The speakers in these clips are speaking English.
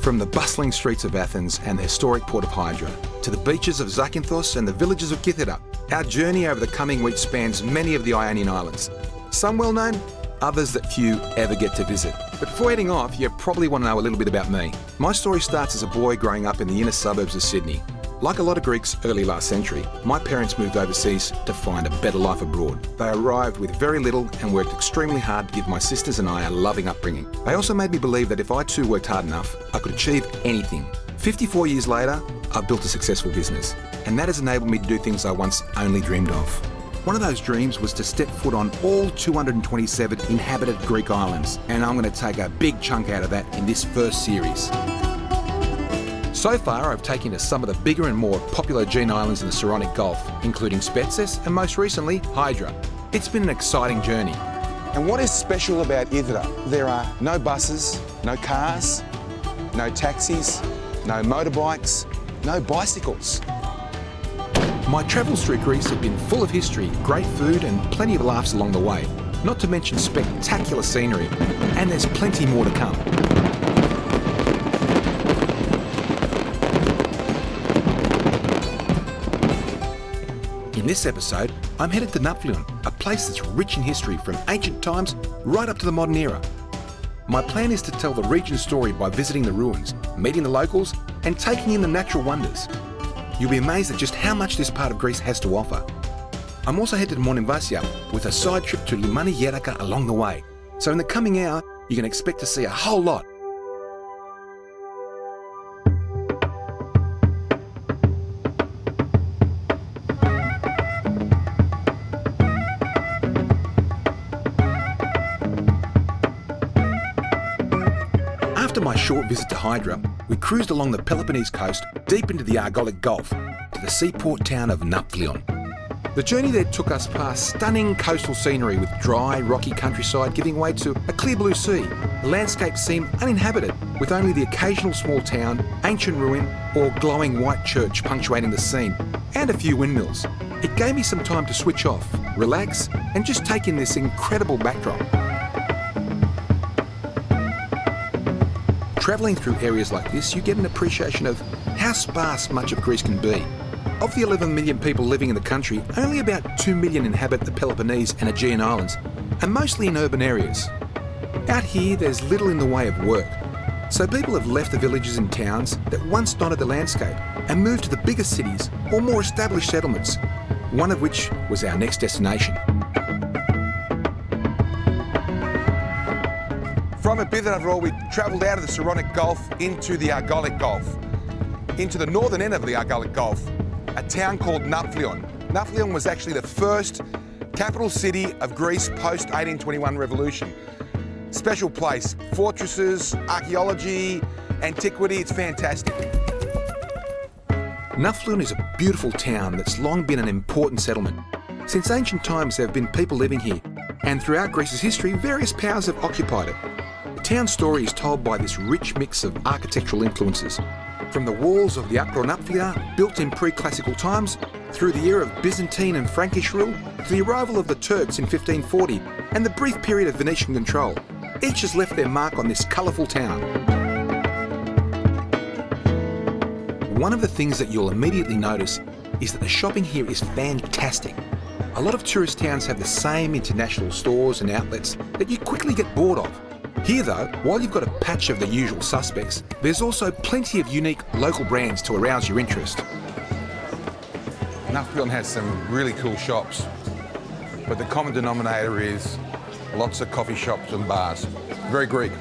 From the bustling streets of Athens and the historic port of Hydra, to the beaches of Zakynthos and the villages of Kythera, our journey over the coming week spans many of the Ionian Islands. Some well known, others that few ever get to visit. But before heading off, you probably want to know a little bit about me. My story starts as a boy growing up in the inner suburbs of Sydney. Like a lot of Greeks early last century, my parents moved overseas to find a better life abroad. They arrived with very little and worked extremely hard to give my sisters and I a loving upbringing. They also made me believe that if I too worked hard enough, I could achieve anything. 54 years later, I've built a successful business, and that has enabled me to do things I once only dreamed of. One of those dreams was to step foot on all 227 inhabited Greek islands, and I'm going to take a big chunk out of that in this first series. So far, I've taken you to some of the bigger and more popular Aegean islands in the Saronic Gulf, including Spetses and most recently, Hydra. It's been an exciting journey. And what is special about Hydra? There are no buses, no cars, no taxis, no motorbikes, no bicycles. My travels through Greece have been full of history, great food and plenty of laughs along the way, not to mention spectacular scenery, and there's plenty more to come. In this episode, I'm headed to Nαύπλιο, a place that's rich in history from ancient times right up to the modern era. My plan is to tell the region's story by visiting the ruins, meeting the locals, and taking in the natural wonders. You'll be amazed at just how much this part of Greece has to offer. I'm also headed to Μονεμβασιά with a side trip to lιμάνι along the way. So in the coming hour, you can expect to see a whole lot. After my short visit to Hydra, we cruised along the Peloponnese coast deep into the Aργολικό Gulf to the seaport town of Ναύπλιο. The journey there took us past stunning coastal scenery with dry, rocky countryside giving way to a clear blue sea. The landscape seemed uninhabited, with only the occasional small town, ancient ruin, or glowing white church punctuating the scene, and a few windmills. It gave me some time to switch off, relax, and just take in this incredible backdrop. Travelling through areas like this, you get an appreciation of how sparse much of Greece can be. Of the 11 million people living in the country, only about 2 million inhabit the Peloponnese and Aegean Islands, and mostly in urban areas. Out here, there's little in the way of work, so people have left the villages and towns that once dotted the landscape and moved to the bigger cities or more established settlements, one of which was our next destination. From Píteror, we travelled out of the Saronic Gulf into the Aργολικό Gulf, into the northern end of the Aργολικό Gulf, a town called Ναύπλιο. Ναύπλιο was actually the first capital city of Greece post-1821 revolution. Special place, fortresses, archaeology, antiquity, it's fantastic. Ναύπλιο is a beautiful town that's long been an important settlement. Since ancient times there have been people living here, and throughout Greece's history various powers have occupied it. The town's story is told by this rich mix of architectural influences. From the walls of the Ναύπλια, built in pre-classical times, through the era of Byzantine and Frankish rule, to the arrival of the Turks in 1540, and the brief period of Venetian control. Each has left their mark on this colourful town. One of the things that you'll immediately notice is that the shopping here is fantastic. A lot of tourist towns have the same international stores and outlets that you quickly get bored of. Here though, while you've got a patch of the usual suspects, there's also plenty of unique local brands to arouse your interest. Nαύπλιο has some really cool shops, but the common denominator is lots of coffee shops and bars. Very Greek.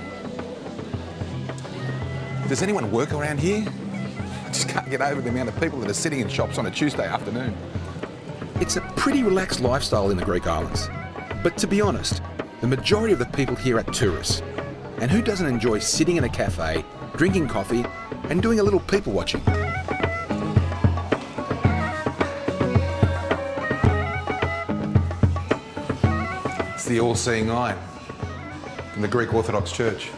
Does anyone work around here? I just can't get over the amount of people that are sitting in shops on a Tuesday afternoon. It's a pretty relaxed lifestyle in the Greek islands. But to be honest, the majority of the people here are tourists. And who doesn't enjoy sitting in a cafe, drinking coffee, and doing a little people watching? It's the all-seeing eye from the Greek Orthodox Church.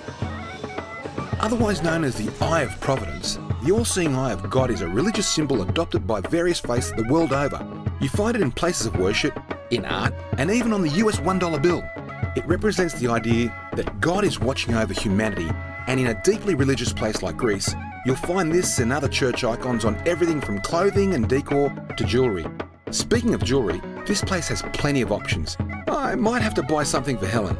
Otherwise known as the Eye of Providence, the all-seeing eye of God is a religious symbol adopted by various faiths the world over. You find it in places of worship, in art, and even on the US $1 bill. It represents the idea that God is watching over humanity And in a deeply religious place like Greece, you'll find this and other church icons on everything from clothing and decor to jewellery. Speaking of jewellery, this place has plenty of options. I might have to buy something for Helen.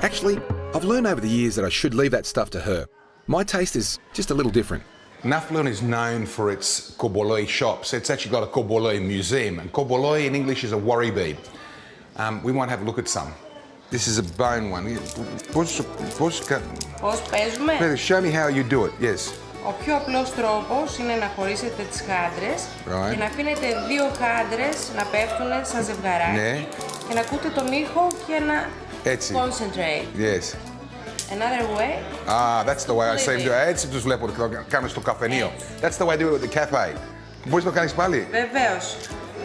Actually, I've learned over the years that I should leave that stuff to her. My taste is just a little different. Nαύπλιο is known for its kobboloi shops. It's actually got a kobboloi museum, and kobboloi in English is a worry bead. We might have a look at some. This is a bone one. Πώς παίζουμε? Show me how you do it, yes. Ο πιο απλός τρόπος είναι να χωρίσετε τις χάντρες και να αφήνετε δύο χάντρες να πέφτουν σαν ζευγαράκι και να ακούτε τον ήχο και να concentrate. Yes. Another way. That's the way I say it. Έτσι τους βλέπω όταν κάνουν στο καφενείο. That's the way I do it at the cafe. Μπορείς να το κάνεις πάλι? Βεβαίως.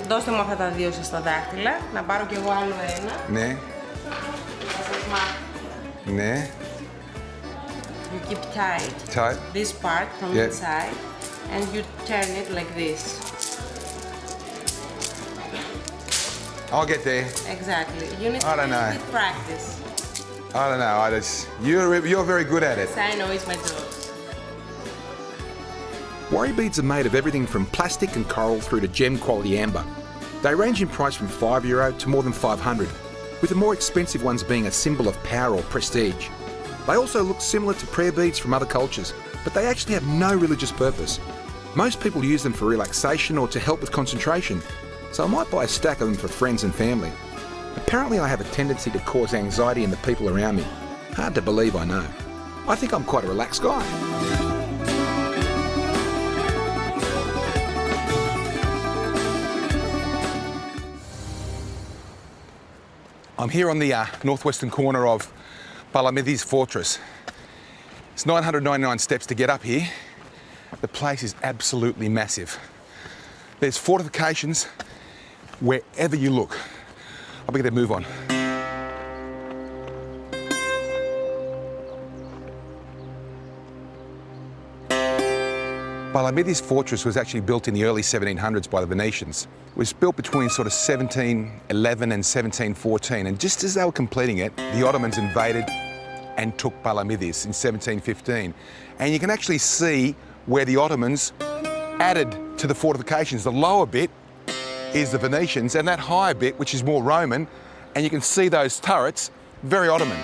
Δώστε μου αυτά τα δύο σας τα δάχτυλα, να πάρω κι εγώ άλλο ένα. Ναι. Θα σας μάθω. Ναι. You keep tight this part from inside and you turn it like this. I'll get there. Exactly. You need to practice. I don't know. You're very good at it. Yes, I know, it's my job. Worry beads are made of everything from plastic and coral through to gem quality amber. They range in price from €5 to more than $500, with the more expensive ones being a symbol of power or prestige. They also look similar to prayer beads from other cultures, but they actually have no religious purpose. Most people use them for relaxation or to help with concentration, so I might buy a stack of them for friends and family. Apparently I have a tendency to cause anxiety in the people around me. Hard to believe, I know. I think I'm quite a relaxed guy. I'm here on the northwestern corner of Palamidis Fortress. It's 999 steps to get up here. The place is absolutely massive. There's fortifications wherever you look. I'll be going to move on. Palamidis Fortress was actually built in the early 1700s by the Venetians. It was built between sort of 1711 and 1714, and just as they were completing it, the Ottomans invaded and took Palamidis in 1715. And you can actually see where the Ottomans added to the fortifications. The lower bit is the Venetians, and that higher bit, which is more Roman, and you can see those turrets, very Ottoman.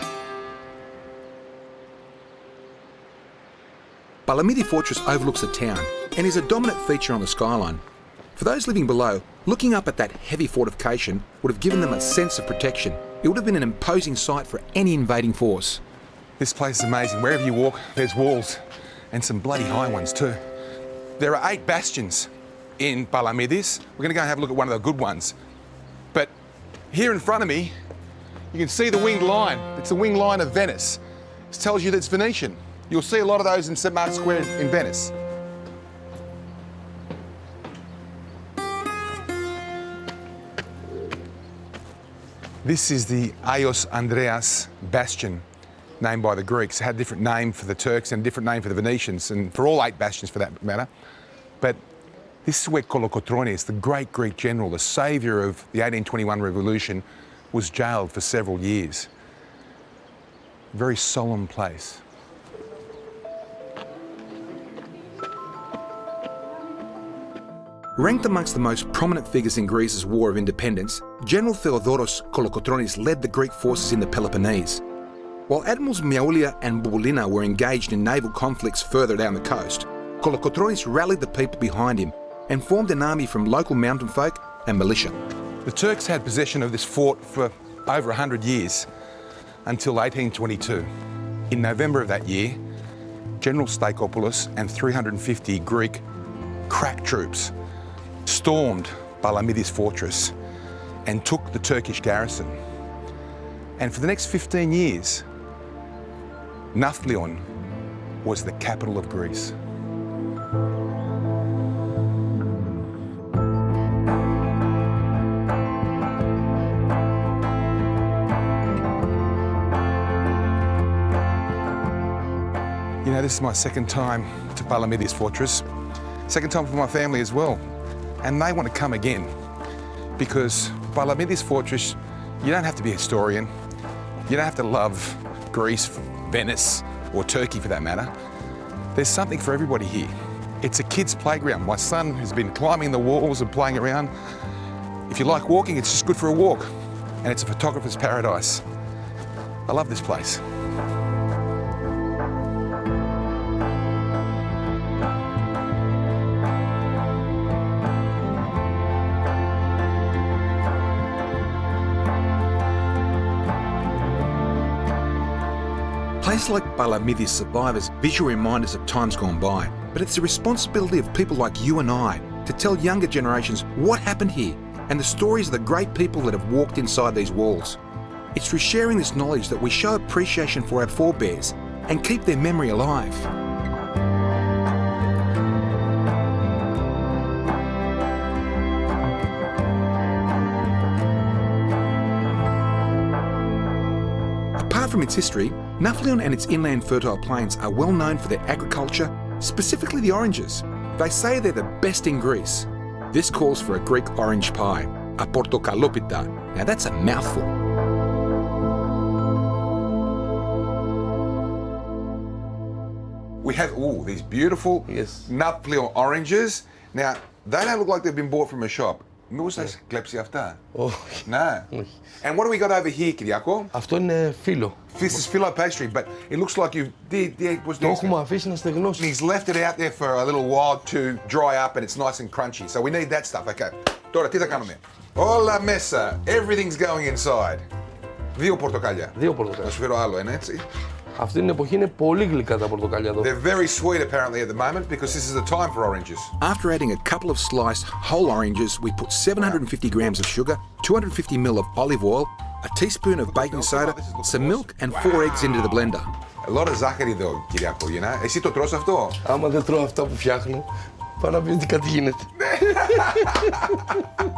Palamidi Fortress overlooks the town and is a dominant feature on the skyline. For those living below, looking up at that heavy fortification would have given them a sense of protection. It would have been an imposing sight for any invading force. This place is amazing. Wherever you walk, there's walls, and some bloody high ones too. There are 8 bastions in Palamidis. We're going to go and have a look at one of the good ones. But here in front of me, you can see the winged lion. It's the winged lion of Venice. It tells you that it's Venetian. You'll see a lot of those in St. Mark's Square in Venice. This is the Agios Andreas bastion, named by the Greeks. It had a different name for the Turks and a different name for the Venetians, and for all 8 bastions for that matter. But this is where Kolokotronis, the great Greek general, the saviour of the 1821 revolution, was jailed for several years. Very solemn place. Ranked amongst the most prominent figures in Greece's War of Independence, General Theodoros Kolokotronis led the Greek forces in the Peloponnese. While Admirals Miaoulia and Bouboulina were engaged in naval conflicts further down the coast, Kolokotronis rallied the people behind him and formed an army from local mountain folk and militia. The Turks had possession of this fort for over 100 years, until 1822. In November of that year, General Staikopoulos and 350 Greek crack troops stormed Palamidis Fortress and took the Turkish garrison. And for the next 15 years, Nαύπλιο was the capital of Greece. You know, this is my second time to Palamidis Fortress, second time for my family as well. And they want to come again because Palamidis Fortress, you don't have to be a historian, you don't have to love Greece, Venice, or Turkey for that matter. There's something for everybody here. It's a kid's playground. My son has been climbing the walls and playing around. If you like walking, it's just good for a walk. And it's a photographer's paradise. I love this place. Places like Palamidis survive as visual reminders of times gone by, but it's the responsibility of people like you and I to tell younger generations what happened here and the stories of the great people that have walked inside these walls. It's through sharing this knowledge that we show appreciation for our forebears and keep their memory alive. Apart from its history, Naflion and its inland fertile plains are well known for their agriculture, specifically the oranges. They say they're the best in Greece. This calls for a Greek orange pie, a portokalopita. Now that's a mouthful. We have, these beautiful Nαύπλιο oranges. Now, they don't look like they've been bought from a shop. Μήπως θα έχεις κλέψει αυτά? Όχι. Ναι. And what do we got over here, Κυριάκο? Αυτό είναι φύλλο. This is filo pastry, but it looks like you did. Το έχουμε αφήσει να στεγνώσει. He's left it out there for a little while to dry up and it's nice and crunchy. So we need that stuff. Okay. Τώρα τι θα κάνουμε? Όλα μέσα. Everything's going inside. Δύο πορτοκάλια. Να σου φέρω άλλο ένα, έτσι. Αυτή την εποχή είναι πολύ γλυκά τα πορτοκάλια εδώ. They're very sweet apparently at the moment because this is the time for oranges. After adding a couple of sliced whole oranges, we put 750 grams of sugar, 250 ml of olive oil, a teaspoon of baking soda, some milk and 4 eggs into the blender. A lot of ζάχαρη εδώ, Κυριάκο, you know. Εσύ το τρως αυτό? Άμα δεν τρώω αυτά που φτιάχνω, πάω να πει ότι κάτι γίνεται.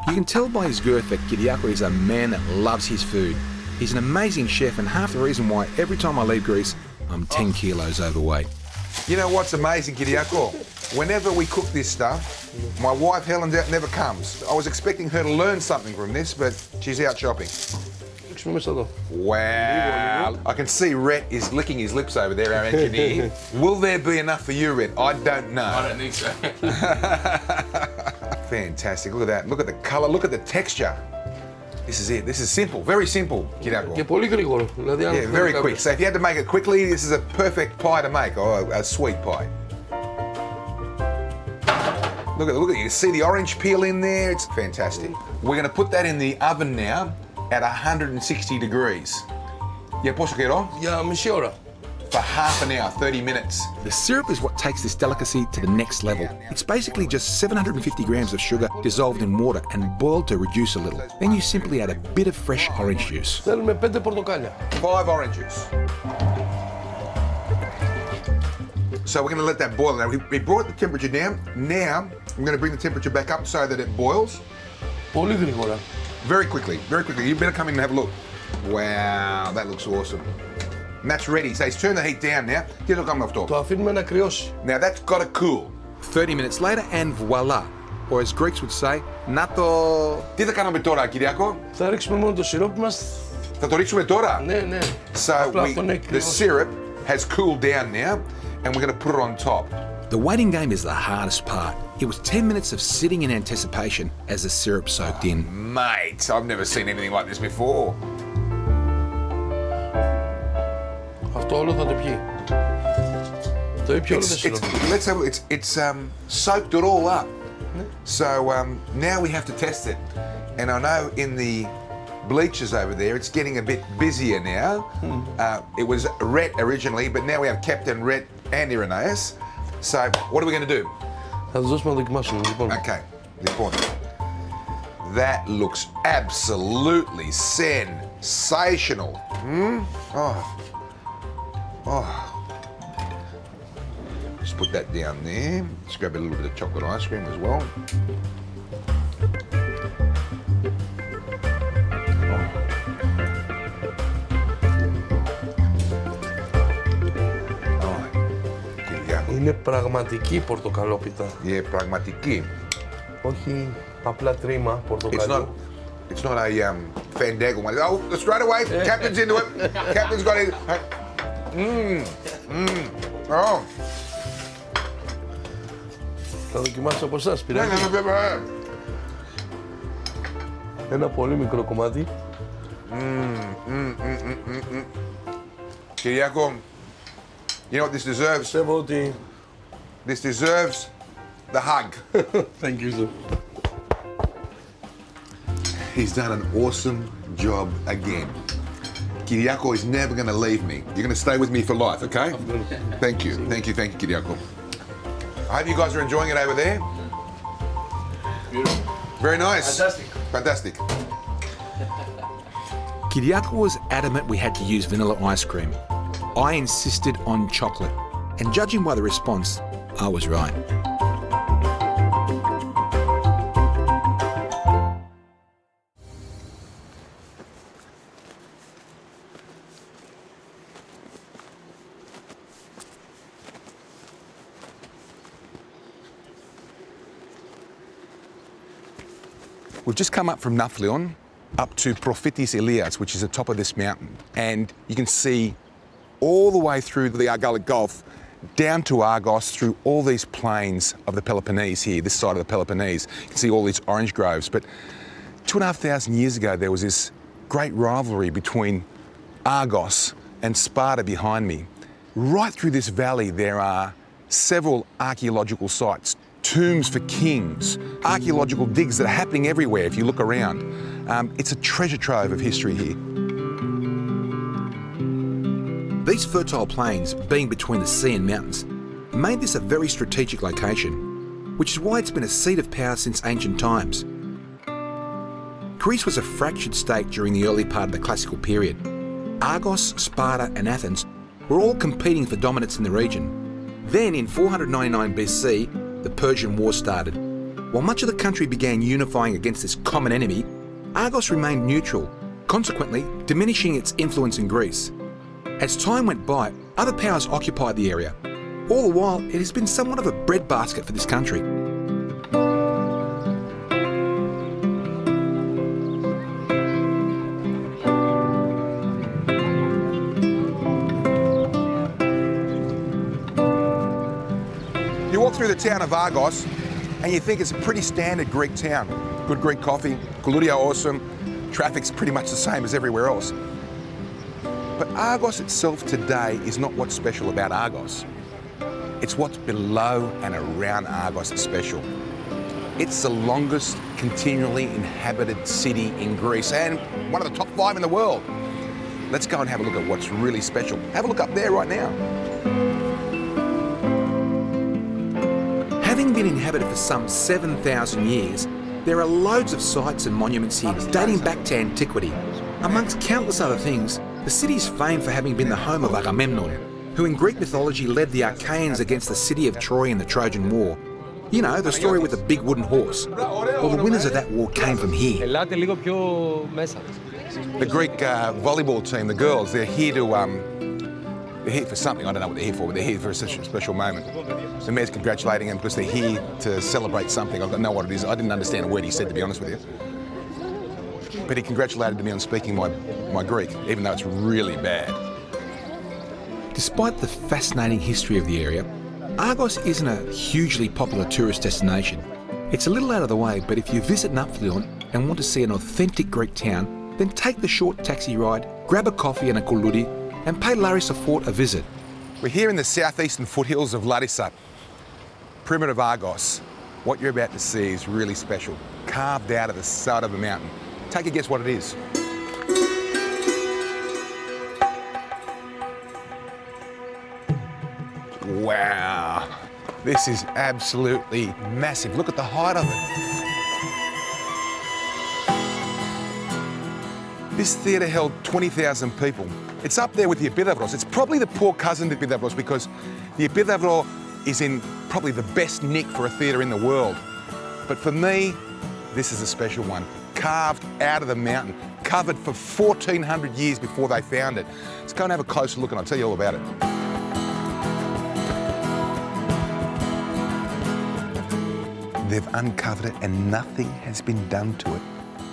You can tell by his girth that Kyriako is a man that loves his food. He's an amazing chef and half the reason why every time I leave Greece, I'm 10 kilos overweight. You know what's amazing, Kyriako? Whenever we cook this stuff, my wife Helen never comes. I was expecting her to learn something from this, but she's out shopping. Wow. I can see Rhett is licking his lips over there, our engineer. Will there be enough for you, Rhett? I don't know. I don't think so. Fantastic. Look at that. Look at the colour. Look at the texture. This is it. This is simple. Very simple, Kyriako. Και πολύ γρήγορο. Yeah, very quick. So if you had to make it quickly, this is a perfect pie to make, or a sweet pie. Look at it. You can see the orange peel in there. It's fantastic. We're going to put that in the oven now at 160 degrees. Για πόσο καιρό? Για μισή ώρα. For half an hour, 30 minutes. The syrup is what takes this delicacy to the next level. It's basically just 750 grams of sugar dissolved in water and boiled to reduce a little. Then you simply add a bit of fresh orange juice. Θέλουμε 5 πορτοκάλια. 5 oranges. So we're going to let that boil. Now we brought the temperature down. Now I'm going to bring the temperature back up so that it boils. Πολύ γρήγορα. Very quickly, very quickly. You better come in and have a look. Wow, that looks awesome. And that's ready. So he's turned the heat down now. Τι θα κάνουμε αυτό? Το αφήνουμε να κρυώσει. Now that's got to cool. 30 minutes later and voila. Or as Greeks would say, να το... Τι θα κάνουμε τώρα, Κυριάκο? Θα ρίξουμε μόνο το σιρόπι μας. Θα το ρίξουμε τώρα? Ναι, ναι. So the syrup has cooled down now and we're going to put it on top. The waiting game is the hardest part. It was 10 minutes of sitting in anticipation as the syrup soaked in. Mate, I've never seen anything like this before. Αυτό όλο θα το πιει. Το ήπιο όλο το σιρόπι. Let's have a look. It's soaked it all up. So now we have to test it. And I know in the bleachers over there, it's getting a bit busier now. It was Rhett originally, but now we have Captain Rhett and Irenaeus. So what are we going to do? Θα τους δώσουμε να δοκιμάσουμε, λοιπόν. Okay, λοιπόν. That looks absolutely sensational. Just put that down there. Let's grab a little bit of chocolate ice cream as well. Είναι πραγματική πορτοκαλόπιτα. Πραγματική. Όχι απλά τρίμα πορτοκαλιού. It's not a fandangle one. Oh, straight away, Captain's into it. Captain's got it. Oh. Θα δοκιμάσω από εσάς, Ναι, Πειράκη. ναι, βέβαια. Ένα πολύ μικρό κομμάτι. Κυριάκο, you know what this deserves? Πιστεύω ότι... This deserves the hug. Thank you, sir. He's done an awesome job again. Kyriako is never going to leave me. You're going to stay with me for life, okay? Thank you. Thank you, Kyriako. I hope you guys are enjoying it over there. Beautiful. Very nice. Fantastic. Fantastic. Kyriako was adamant we had to use vanilla ice cream. I insisted on chocolate, and judging by the response, I was right. We've just come up from Nαύπλιο up to Prophytis Elias, which is the top of this mountain. And you can see all the way through the Aργολικό Gulf, down to Άργος, through all these plains of the Peloponnese here, this side of the Peloponnese. You can see all these orange groves. But 2,500 years ago, there was this great rivalry between Áργos and Sparta behind me. Right through this valley, there are several archaeological sites, tombs for kings, archaeological digs that are happening everywhere if you look around. It's a treasure trove of history here. These fertile plains, being between the sea and mountains, made this a very strategic location, which is why it's been a seat of power since ancient times. Greece was a fractured state during the early part of the classical period. Argos, Sparta and Athens were all competing for dominance in the region. Then in 499 BC, the Persian War started. While much of the country began unifying against this common enemy, Argos remained neutral, consequently diminishing its influence in Greece. As time went by, other powers occupied the area. All the while, it has been somewhat of a breadbasket for this country. You walk through the town of Áργos and you think it's a pretty standard Greek town. Good Greek coffee, koulouria awesome, traffic's pretty much the same as everywhere else. But Áργos itself today is not what's special about Áργos. It's what's below and around Áργos that's special. It's the longest continually inhabited city in Greece and one of the top 5 in the world. Let's go and have a look at what's really special. Have a look up there right now. Having been inhabited for some 7,000 years, there are loads of sites and monuments here dating back to antiquity. Amongst countless other things, the city is famed for having been the home of Agamemnon, who in Greek mythology led the Achaeans against the city of Troy in the Trojan War. You know, the story with the big wooden horse. Well, the winners of that war came from here. The Greek volleyball team, the girls, they're here to, they're here for something. I don't know what they're here for, but they're here for such a special moment. The mayor's congratulating them because they're here to celebrate something. I don't know what it is. I didn't understand a word he said, to be honest with you. But he congratulated me on speaking my Greek, even though it's really bad. Despite the fascinating history of the area, Áργos isn't a hugely popular tourist destination. It's a little out of the way, but if you visit Nαύπλιο and want to see an authentic Greek town, then take the short taxi ride, grab a coffee and a koulouri, and pay Larissa Fort a visit. We're here in the southeastern foothills of Larissa, primitive Áργos. What you're about to see is really special, carved out of the side of a mountain. Take a guess what it is. Wow, this is absolutely massive. Look at the height of it. This theatre held 20,000 people. It's up there with the Epidavros. It's probably the poor cousin to Epidavros because the Epidavro is in probably the best nick for a theatre in the world. But for me, this is a special one. Carved out of the mountain, covered for 1,400 years before they found it. Let's go and have a closer look and I'll tell you all about it. They've uncovered it and nothing has been done to it.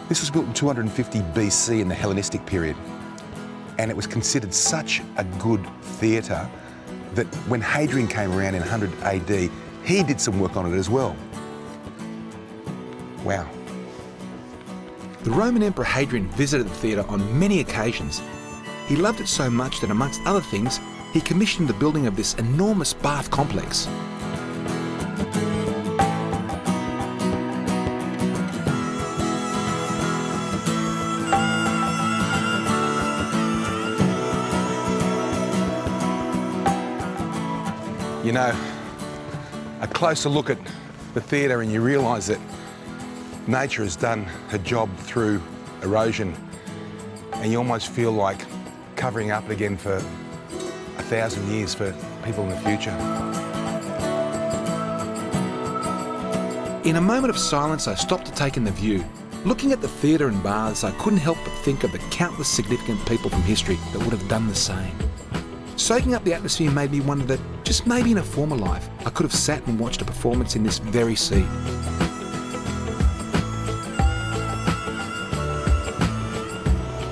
This was built in 250 BC in the Hellenistic period, and it was considered such a good theatre that when Hadrian came around in 100 AD, he did some work on it as well. Wow. The Roman Emperor Hadrian visited the theatre on many occasions. He loved it so much that, amongst other things, he commissioned the building of this enormous bath complex. You know, a closer look at the theatre and you realise that nature has done her job through erosion, and you almost feel like covering up again for 1,000 years for people in the future. In a moment of silence, I stopped to take in the view. Looking at the theatre and baths, I couldn't help but think of the countless significant people from history that would have done the same. Soaking up the atmosphere made me wonder that just maybe in a former life, I could have sat and watched a performance in this very sea.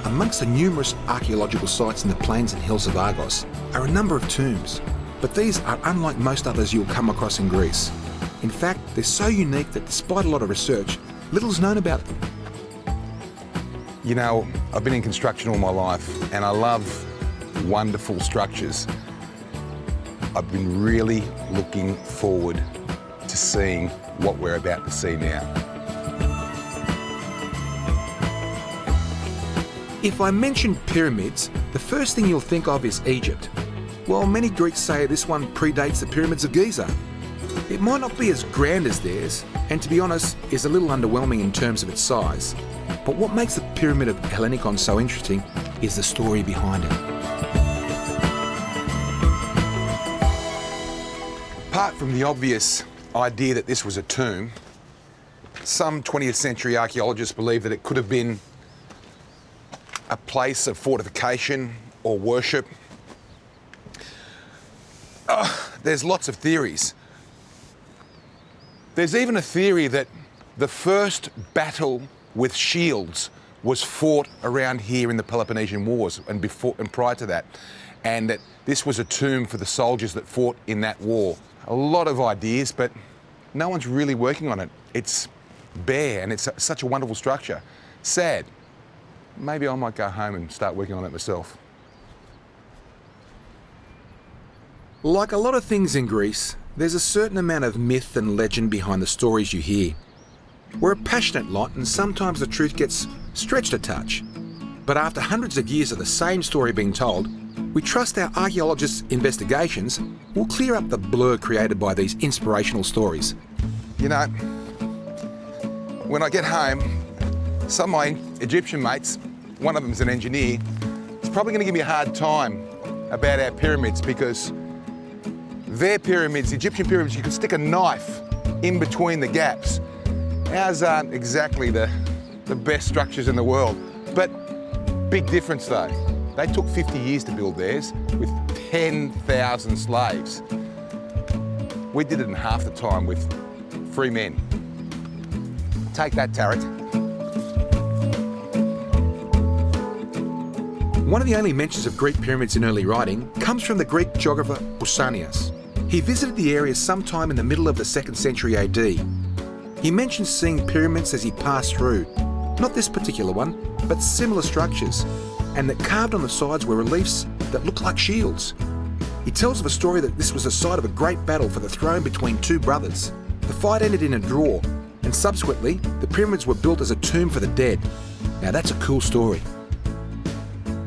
Amongst the numerous archaeological sites in the plains and hills of Argos are a number of tombs, but these are unlike most others you'll come across in Greece. In fact, they're so unique that despite a lot of research, little is known about them. You know, I've been in construction all my life and I love wonderful structures. I've been really looking forward to seeing what we're about to see now. If I mention pyramids, the first thing you'll think of is Egypt. Well, many Greeks say this one predates the pyramids of Giza. It might not be as grand as theirs, and to be honest, is a little underwhelming in terms of its size. But what makes the Pyramid of Hellenikon so interesting is the story behind it. Apart from the obvious idea that this was a tomb, some 20th century archaeologists believe that it could have been a place of fortification or worship. There's lots of theories. There's even a theory that the first battle with shields was fought around here in the Peloponnesian Wars and prior to that, and that this was a tomb for the soldiers that fought in that war. A lot of ideas, but no one's really working on it. It's bare and it's such a wonderful structure. Sad. Maybe I might go home and start working on it myself. Like a lot of things in Greece, there's a certain amount of myth and legend behind the stories you hear. We're a passionate lot and sometimes the truth gets stretched a touch. But after hundreds of years of the same story being told, we trust our archaeologists' investigations will clear up the blur created by these inspirational stories. You know, when I get home, some of my Egyptian mates, one of them's an engineer, is probably going to give me a hard time about our pyramids because their pyramids, the Egyptian pyramids, you can stick a knife in between the gaps. Ours aren't exactly the best structures in the world, but big difference though. They took 50 years to build theirs with 10,000 slaves. We did it in half the time with 3 men. Take that, Tarek. One of the only mentions of Greek pyramids in early writing comes from the Greek geographer Pausanias. He visited the area sometime in the middle of the 2nd century AD. He mentions seeing pyramids as he passed through, not this particular one, but similar structures, and that carved on the sides were reliefs that look like shields. He tells of a story that this was the site of a great battle for the throne between 2 brothers. The fight ended in a draw, and subsequently, the pyramids were built as a tomb for the dead. Now that's a cool story.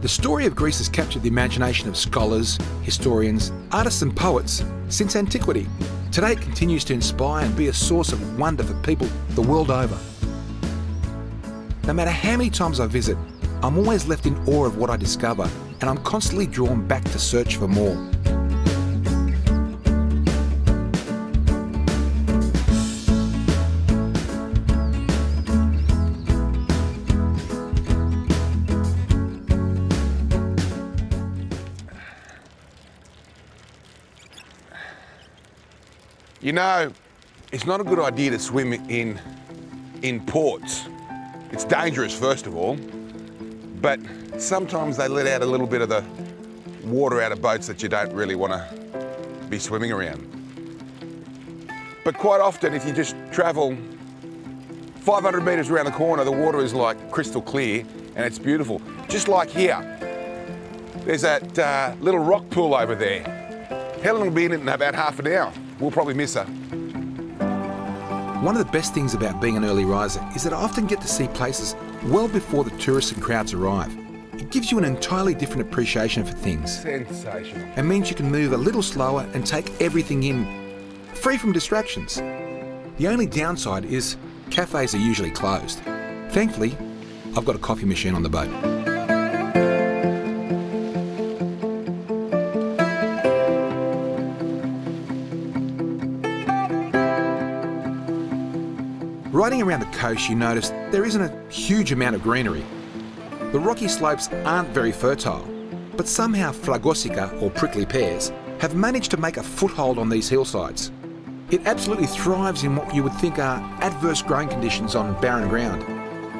The story of Greece has captured the imagination of scholars, historians, artists and poets since antiquity. Today it continues to inspire and be a source of wonder for people the world over. No matter how many times I visit, I'm always left in awe of what I discover, and I'm constantly drawn back to search for more. You know, it's not a good idea to swim in ports. It's dangerous, first of all, but sometimes they let out a little bit of the water out of boats that you don't really want to be swimming around. But quite often, if you just travel 500 metres around the corner, the water is like crystal clear and it's beautiful. Just like here. There's that little rock pool over there. Helen will be in it in about half an hour. We'll probably miss her. One of the best things about being an early riser is that I often get to see places well before the tourists and crowds arrive. It gives you an entirely different appreciation for things. Sensational. It means you can move a little slower and take everything in, free from distractions. The only downside is cafes are usually closed. Thankfully, I've got a coffee machine on the boat. Riding around the coast, you notice there isn't a huge amount of greenery. The rocky slopes aren't very fertile, but somehow Fragosica, or prickly pears, have managed to make a foothold on these hillsides. It absolutely thrives in what you would think are adverse growing conditions on barren ground.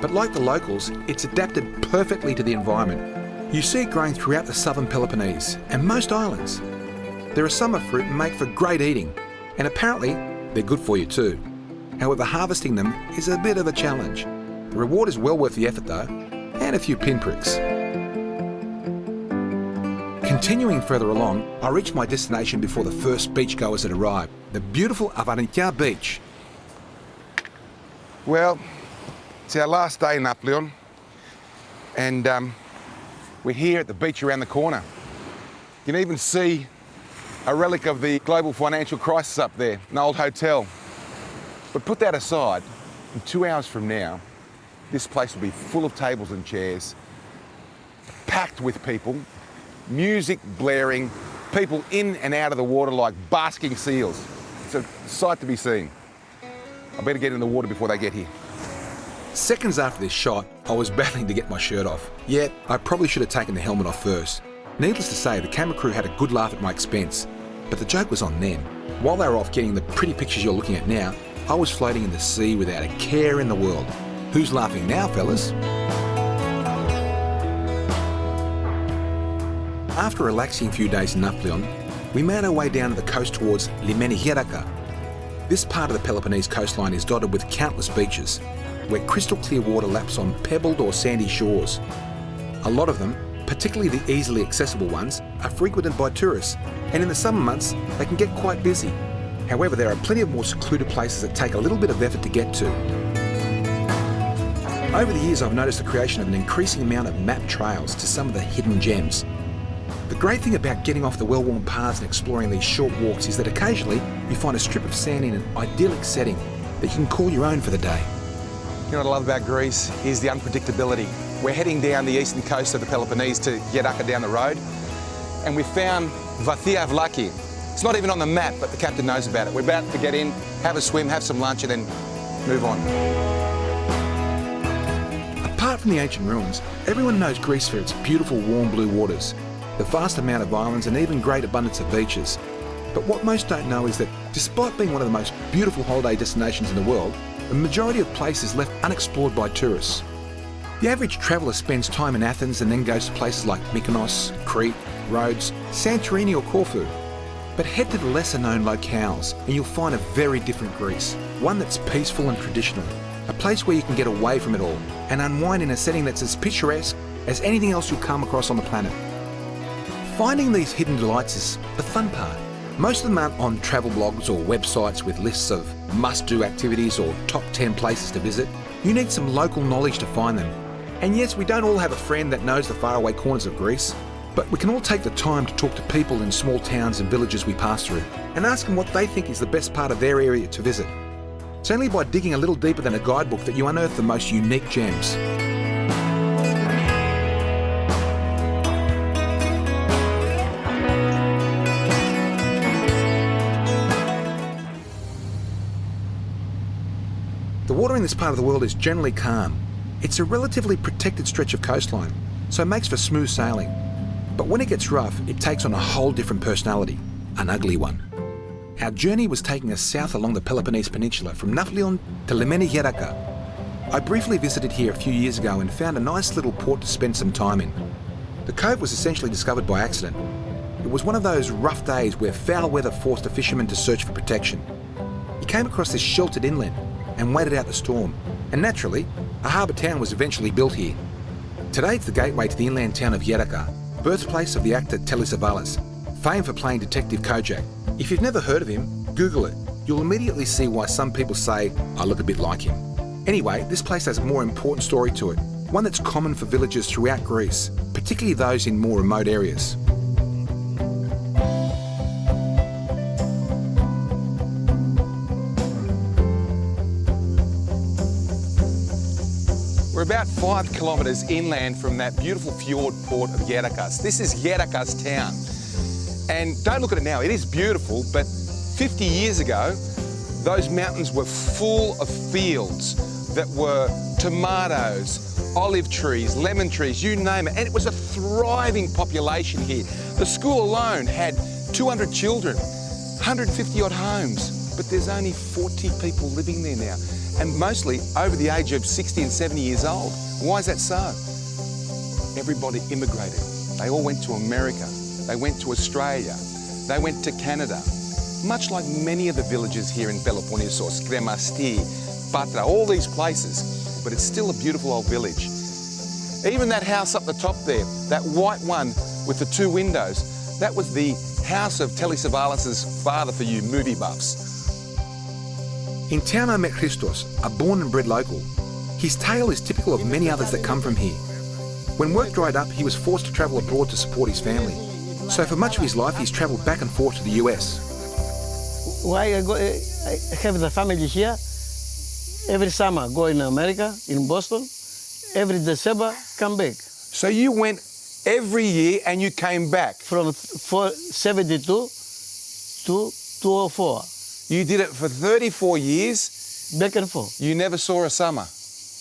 But like the locals, it's adapted perfectly to the environment. You see it growing throughout the southern Peloponnese and most islands. They're a summer fruit and make for great eating, and apparently they're good for you too. However, harvesting them is a bit of a challenge. The reward is well worth the effort though, and a few pinpricks. Continuing further along, I reached my destination before the first beachgoers had arrived, the beautiful Βαθιά beach. Well, it's our last day in Nαύπλιο, and we're here at the beach around the corner. You can even see a relic of the global financial crisis up there, an old hotel. But put that aside, in 2 hours from now, this place will be full of tables and chairs, packed with people, music blaring, people in and out of the water like basking seals. It's a sight to be seen. I better get in the water before they get here. Seconds after this shot, I was battling to get my shirt off. Yet, I probably should have taken the helmet off first. Needless to say, the camera crew had a good laugh at my expense, but the joke was on them. While they were off getting the pretty pictures you're looking at now, I was floating in the sea without a care in the world. Who's laughing now, fellas? After a relaxing few days in Nαύπλιο, we made our way down to the coast towards lιμάνι. This part of the Peloponnese coastline is dotted with countless beaches, where crystal clear water laps on pebbled or sandy shores. A lot of them, particularly the easily accessible ones, are frequented by tourists, and in the summer months they can get quite busy. However, there are plenty of more secluded places that take a little bit of effort to get to. Over the years, I've noticed the creation of an increasing amount of map trails to some of the hidden gems. The great thing about getting off the well-worn paths and exploring these short walks is that occasionally you find a strip of sand in an idyllic setting that you can call your own for the day. You know what I love about Greece is the unpredictability. We're heading down the eastern coast of the Peloponnese to Gedaka down the road, and we found βαθιά. It's not even on the map, but the captain knows about it. We're about to get in, have a swim, have some lunch, and then move on. Apart from the ancient ruins, everyone knows Greece for its beautiful warm blue waters, the vast amount of islands and even great abundance of beaches. But what most don't know is that despite being one of the most beautiful holiday destinations in the world, the majority of places left unexplored by tourists. The average traveller spends time in Athens and then goes to places like Mykonos, Crete, Rhodes, Santorini or Corfu. But head to the lesser-known locales and you'll find a very different Greece, one that's peaceful and traditional, a place where you can get away from it all and unwind in a setting that's as picturesque as anything else you'll come across on the planet. Finding these hidden delights is the fun part. Most of them aren't on travel blogs or websites with lists of must-do activities or top 10 places to visit. You need some local knowledge to find them. And yes, we don't all have a friend that knows the faraway corners of Greece, but we can all take the time to talk to people in small towns and villages we pass through and ask them what they think is the best part of their area to visit. It's only by digging a little deeper than a guidebook that you unearth the most unique gems. The water in this part of the world is generally calm. It's a relatively protected stretch of coastline, so it makes for smooth sailing. But when it gets rough, it takes on a whole different personality, an ugly one. Our journey was taking us south along the Peloponnese Peninsula from Nαύπλιο to lιμάνι. I briefly visited here a few years ago and found a nice little port to spend some time in. The cove was essentially discovered by accident. It was one of those rough days where foul weather forced a fisherman to search for protection. He came across this sheltered inlet and waited out the storm. And naturally, a harbour town was eventually built here. Today it's the gateway to the inland town of Yerika, birthplace of the actor Televālis, famed for playing Detective Kojak. If you've never heard of him, Google it. You'll immediately see why some people say, I look a bit like him. Anyway, this place has a more important story to it, one that's common for villages throughout Greece, particularly those in more remote areas. We're about 5 kilometres inland from that beautiful fjord port of Yerika. This is Yerika's town. And don't look at it now, it is beautiful, but 50 years ago, those mountains were full of fields that were tomatoes, olive trees, lemon trees, you name it. And it was a thriving population here. The school alone had 200 children, 150 odd homes, but there's only 40 people living there now. And mostly over the age of 60 and 70 years old. Why is that so? Everybody immigrated. They all went to America. They went to Australia. They went to Canada. Much like many of the villages here in Pελοπόννησο, Kremasti, Patra, all these places. But it's still a beautiful old village. Even that house up the top there, that white one with the 2 windows, that was the house of Televālis' father for you movie buffs. In Tauno met Christos, a born and bred local. His tale is typical of many others that come from here. When work dried up, he was forced to travel abroad to support his family. So for much of his life, he's travelled back and forth to the US. Why I have the family here. Every summer go in America, in Boston. Every December come back. So you went every year and you came back? From 72 to 204. You did it for 34 years? Back and forth. You never saw a summer?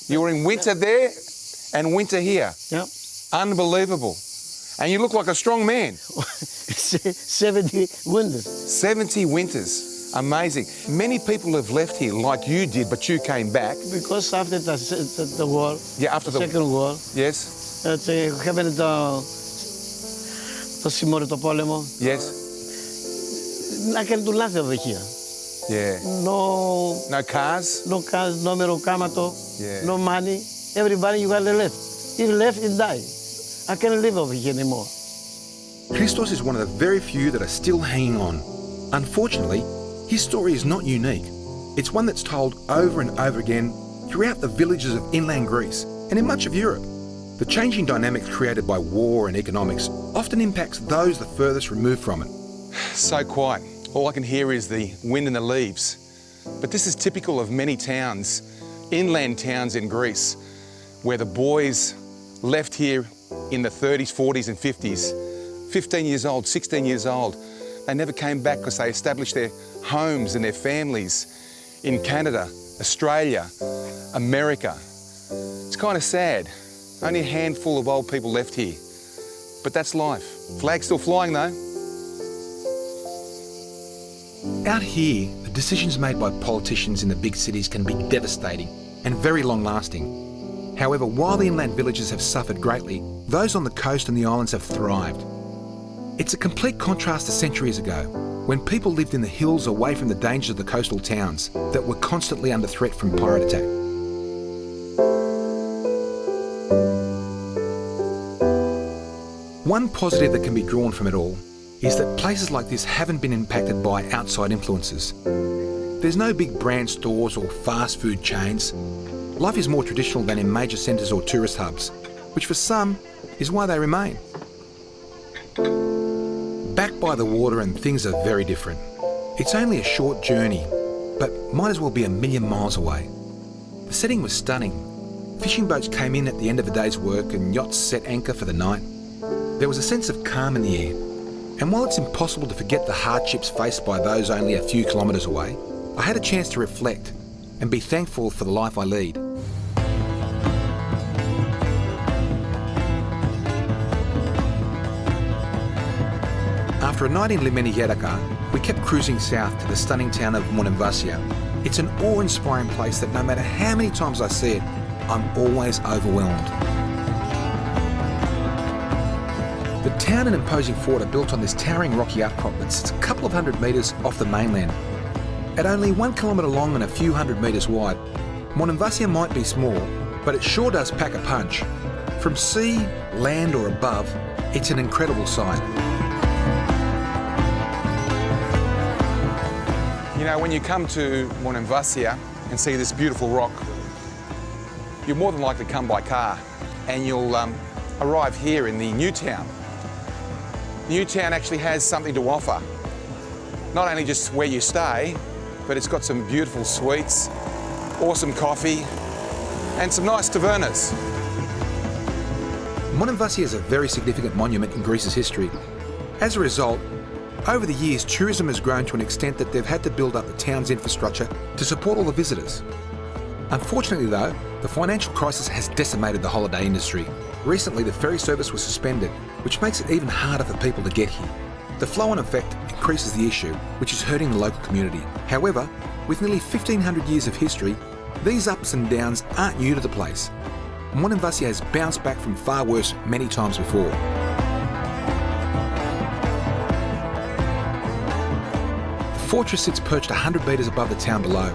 You were in winter there and winter here? Yeah. Unbelievable. And you look like a strong man. 70 winters. 70 winters. Amazing. Many people have left here like you did, but you came back. Because after the war, second war, yes, having το συμμόρυτο πόλεμο, yes, I can do nothing over here. Yeah. No cars? No cars, no merocamato, Yeah. no money. Everybody you gotta left. He left and died. I can't live over here anymore. Christos is one of the very few that are still hanging on. Unfortunately, his story is not unique. It's one that's told over and over again throughout the villages of inland Greece and in much of Europe. The changing dynamics created by war and economics often impacts those the furthest removed from it. So quiet. All I can hear is the wind and the leaves. But this is typical of many towns, inland towns in Greece, where the boys left here in the 30s, 40s and 50s, 15 years old, 16 years old. They never came back because they established their homes and their families in Canada, Australia, America. It's kind of sad. Only a handful of old people left here. But that's life. Flag's still flying though. Out here, the decisions made by politicians in the big cities can be devastating and very long-lasting. However, while the inland villages have suffered greatly, those on the coast and the islands have thrived. It's a complete contrast to centuries ago, when people lived in the hills away from the dangers of the coastal towns that were constantly under threat from pirate attack. One positive that can be drawn from it all is that places like this haven't been impacted by outside influences. There's no big brand stores or fast food chains. Life is more traditional than in major centres or tourist hubs, which for some is why they remain. Back by the water and things are very different. It's only a short journey, but might as well be a million miles away. The setting was stunning. Fishing boats came in at the end of the day's work and yachts set anchor for the night. There was a sense of calm in the air. And while it's impossible to forget the hardships faced by those only a few kilometres away, I had a chance to reflect and be thankful for the life I lead. After a night in Limani Yerika, we kept cruising south to the stunning town of Μονεμβασιά. It's an awe-inspiring place that no matter how many times I see it, I'm always overwhelmed. The town and imposing fort are built on this towering rocky outcrop that sits a couple of hundred metres off the mainland. At only 1 kilometre long and a few hundred metres wide, Μονεμβασιά might be small, but it sure does pack a punch. From sea, land or above, it's an incredible sight. You know, when you come to Μονεμβασιά and see this beautiful rock, you're more than likely to come by car, and you'll arrive here in the new town. The new town actually has something to offer. Not only just where you stay, but it's got some beautiful sweets, awesome coffee, and some nice tavernas. Μονεμβασιά is a very significant monument in Greece's history. As a result, over the years, tourism has grown to an extent that they've had to build up the town's infrastructure to support all the visitors. Unfortunately though, the financial crisis has decimated the holiday industry. Recently, the ferry service was suspended, which makes it even harder for people to get here. The flow-on effect increases the issue, which is hurting the local community. However, with nearly 1,500 years of history, these ups and downs aren't new to the place. Μονεμβασιά has bounced back from far worse many times before. The fortress sits perched 100 metres above the town below.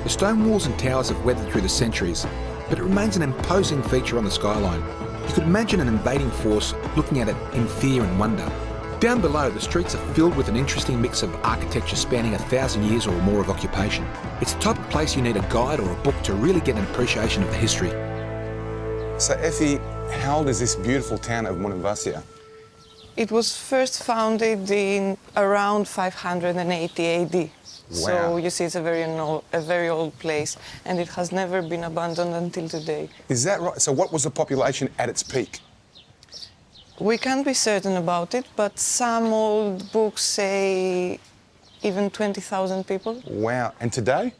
The stone walls and towers have weathered through the centuries, but it remains an imposing feature on the skyline. You could imagine an invading force looking at it in fear and wonder. Down below, the streets are filled with an interesting mix of architecture spanning 1,000 years or more of occupation. It's the type of place you need a guide or a book to really get an appreciation of the history. So Effie, how old is this beautiful town of Μονεμβασιά? It was first founded in around 580 AD. Wow. So you see, it's a very old place, and it has never been abandoned until today. Is that right? So what was the population at its peak? We can't be certain about it, but some old books say even 20,000 people. Wow. And today?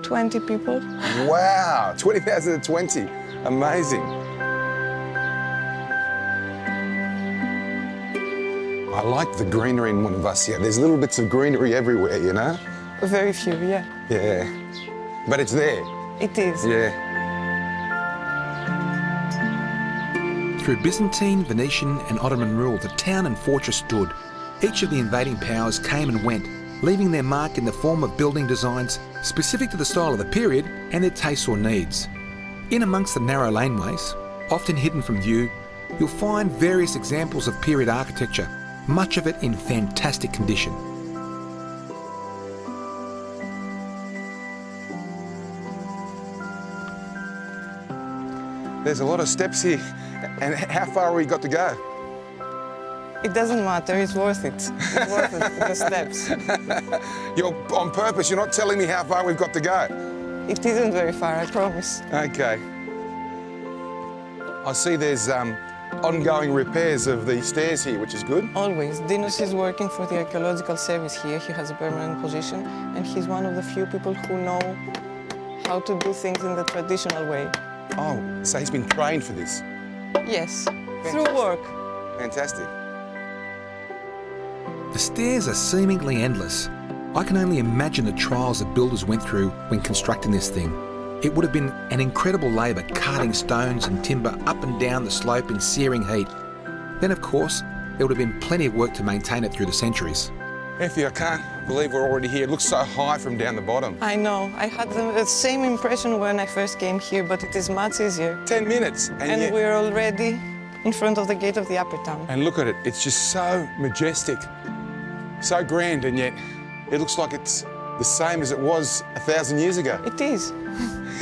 20 people. Wow. 20,000 to 20. Amazing. I like the greenery in Μονεμβασιά. There's little bits of greenery everywhere, you know? Very few, yeah. Yeah. But it's there. It is. Yeah. Through Byzantine, Venetian and Ottoman rule, the town and fortress stood. Each of the invading powers came and went, leaving their mark in the form of building designs specific to the style of the period and their tastes or needs. In amongst the narrow laneways, often hidden from view, you'll find various examples of period architecture, much of it in fantastic condition. There's a lot of steps here. And how far we got to go? It doesn't matter, it's worth it. It's worth it, the steps. You're on purpose, you're not telling me how far we've got to go. It isn't very far, I promise. Okay. I see there's ongoing repairs of the stairs here, which is good. Always. Dinos is working for the archaeological service here. He has a permanent position, and he's one of the few people who know how to do things in the traditional way. Oh, so he's been trained for this. Yes, through work. Fantastic. The stairs are seemingly endless. I can only imagine the trials the builders went through when constructing this thing. It would have been an incredible labour carting stones and timber up and down the slope in searing heat. Then, of course, there would have been plenty of work to maintain it through the centuries. Effie, I can't believe we're already here. It looks so high from down the bottom. I know. I had the same impression when I first came here, but it is much easier. 10 minutes. And we're already in front of the gate of the upper town. And look at it. It's just so majestic, so grand, and yet it looks like it's the same as it was 1,000 years ago. It is.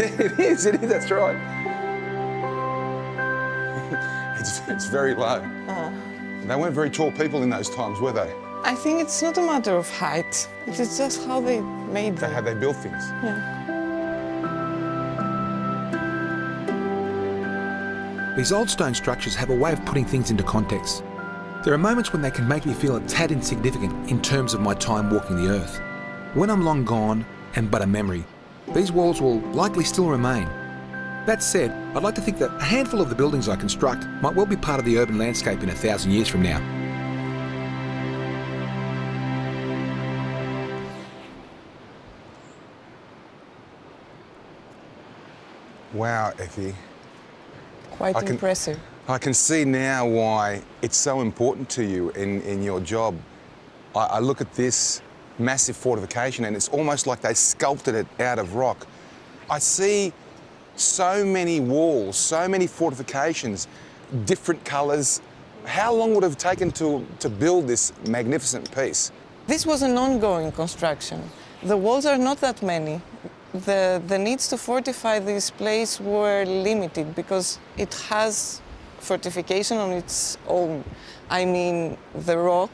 It is, that's right. It's very low. They weren't very tall people in those times, were they? I think it's not a matter of height. It is just how they made them. How they built things. Yeah. These old stone structures have a way of putting things into context. There are moments when they can make me feel a tad insignificant in terms of my time walking the earth. When I'm long gone and but a memory, these walls will likely still remain. That said, I'd like to think that a handful of the buildings I construct might well be part of the urban landscape in 1,000 years from now. Wow, Effie. Quite impressive. I can see now why it's so important to you in your job. I look at this massive fortification and it's almost like they sculpted it out of rock. I see so many walls, so many fortifications, different colours. How long would it have taken to build this magnificent piece? This was an ongoing construction. The walls are not that many. The needs to fortify this place were limited because it has fortification on its own. I mean, the rock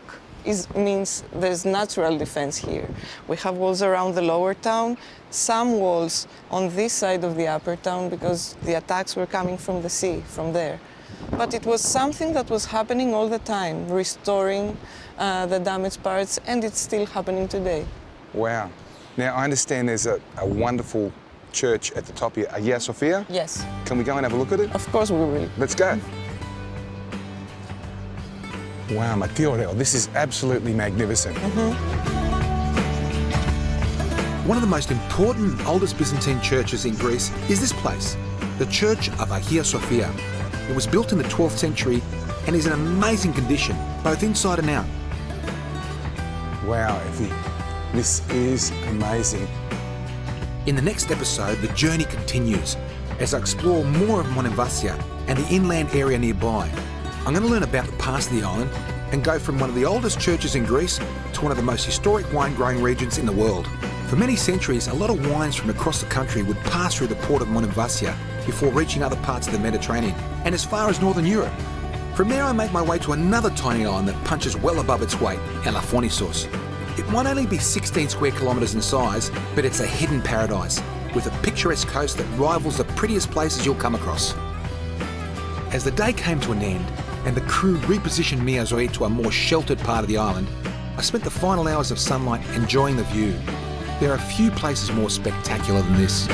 means there's natural defense here. We have walls around the lower town, some walls on this side of the upper town because the attacks were coming from the sea, from there. But it was something that was happening all the time, restoring the damaged parts, and it's still happening today. Wow. Now, I understand there's a wonderful church at the top here, Hagia Sophia? Yes. Can we go and have a look at it? Of course we will. Let's go. Wow, ma Dio Reo, this is absolutely magnificent. One of the most important and oldest Byzantine churches in Greece is this place, the Church of Hagia Sophia. It was built in the 12th century and is in amazing condition, both inside and out. Wow, Effie, this is amazing. In the next episode, the journey continues as I explore more of Monemvassia and the inland area nearby. I'm going to learn about the past of the island and go from one of the oldest churches in Greece to one of the most historic wine-growing regions in the world. For many centuries, a lot of wines from across the country would pass through the port of Monemvassia before reaching other parts of the Mediterranean and as far as Northern Europe. From there, I make my way to another tiny island that punches well above its weight, Pelaponnesos. It might only be 16 square kilometres in size, but it's a hidden paradise with a picturesque coast that rivals the prettiest places you'll come across. As the day came to an end and the crew repositioned me as I head to a more sheltered part of the island, I spent the final hours of sunlight enjoying the view. There are few places more spectacular than this.